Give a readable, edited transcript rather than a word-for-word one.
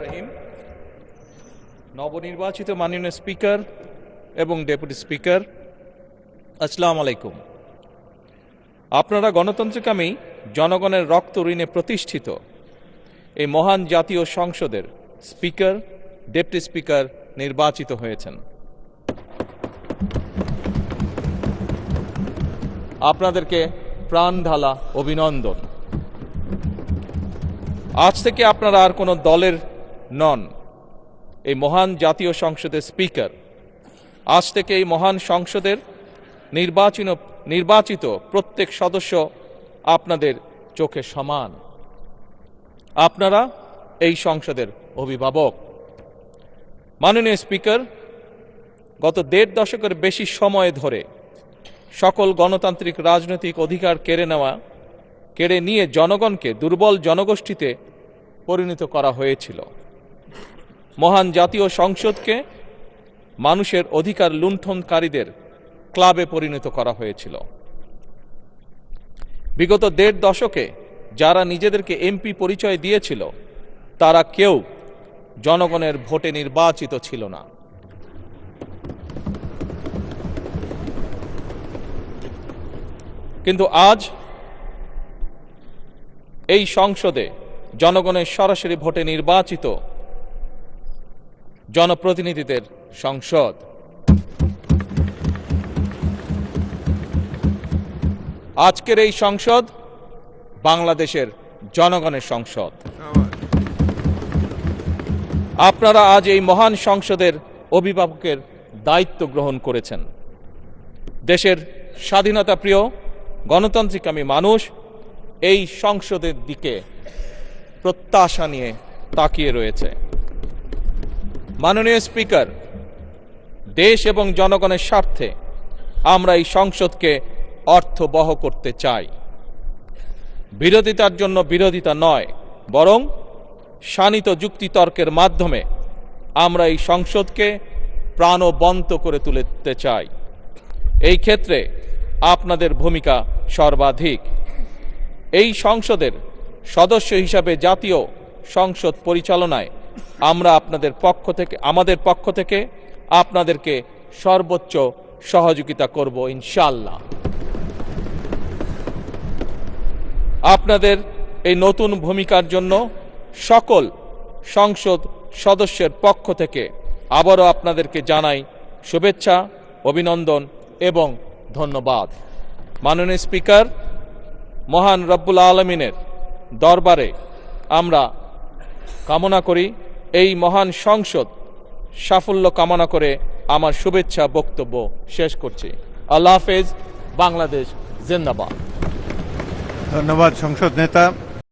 রহিম। নবনির্বাচিত মাননীয় স্পিকার এবং ডেপুটি স্পিকার, আসসালামু আলাইকুম। আপনারা গণতন্ত্রকামী জনগণের রক্ত ঋণে প্রতিষ্ঠিত এই মহান জাতীয় সংসদের স্পিকার, ডেপুটি স্পিকার নির্বাচিত হয়েছেন। আপনাদেরকে প্রাণ ঢালা অভিনন্দন। আজ থেকে আপনারা আর কোনো দলের নন, এই মহান জাতীয় সংসদের স্পিকার। আজ থেকে এই মহান সংসদের নির্বাচিত প্রত্যেক সদস্য আপনাদের চোখে সমান। আপনারা এই সংসদের অভিভাবক। মাননীয় স্পিকার, গত ১.৫ দশকের বেশি সময় ধরে সকল গণতান্ত্রিক রাজনৈতিক অধিকার কেড়ে নিয়ে জনগণকে দুর্বল জনগোষ্ঠীতে পরিণত করা হয়েছিল। মহান জাতীয় সংসদকে মানুষের অধিকার লুণ্ঠনকারীদের ক্লাবে পরিণত করা হয়েছিল। বিগত ১.৫ দশকে যারা নিজেদেরকে এমপি পরিচয় দিয়েছিল তারা কেউ জনগণের ভোটে নির্বাচিত ছিল না। কিন্তু আজ এই সংসদে জনগণের সরাসরি ভোটে নির্বাচিত জনপ্রতিনিধিদের সংসদ। আজকের এই সংসদ বাংলাদেশের জনগণের সংসদ। আপনারা আজ এই মহান সংসদের অভিভাবকের দায়িত্ব গ্রহণ করেছেন। দেশের স্বাধীনতা প্রিয় গণতান্ত্রিকামী মানুষ এই সংসদের দিকে প্রত্যাশা নিয়ে তাকিয়ে রয়েছে। মাননীয় স্পিকার, দেশ এবং জনগণের স্বার্থে আমরা এই সংসদকে অর্থবহ করতে চাই। বিরোধিতার জন্য বিরোধিতা নয়, বরং শানিত যুক্তিতর্কের মাধ্যমে আমরা এই সংসদকে প্রাণবন্ত করে তুলতে চাই। এই ক্ষেত্রে আপনাদের ভূমিকা সর্বাধিক। এই সংসদের সদস্য হিসাবে জাতীয় সংসদ পরিচালনায় আমরা আমাদের পক্ষ থেকে আপনাদেরকে সর্বোচ্চ সহযোগিতা করব ইনশাআল্লাহ। আপনাদের এই নতুন ভূমিকার জন্য সকল সংসদ সদস্যের পক্ষ থেকে আবারও আপনাদেরকে জানাই শুভেচ্ছা, অভিনন্দন এবং ধন্যবাদ। মাননীয় স্পিকার, মহান রব্বুল আলমিনের দরবারে আমরা কামনা করি এই মহান সংসদ সাফল্য কামনা করে আমার শুভেচ্ছা বক্তব্য শেষ করছি। আল্লাহ হাফেজ। বাংলাদেশ জিন্দাবাদ। ধন্যবাদ সংসদ নেতা।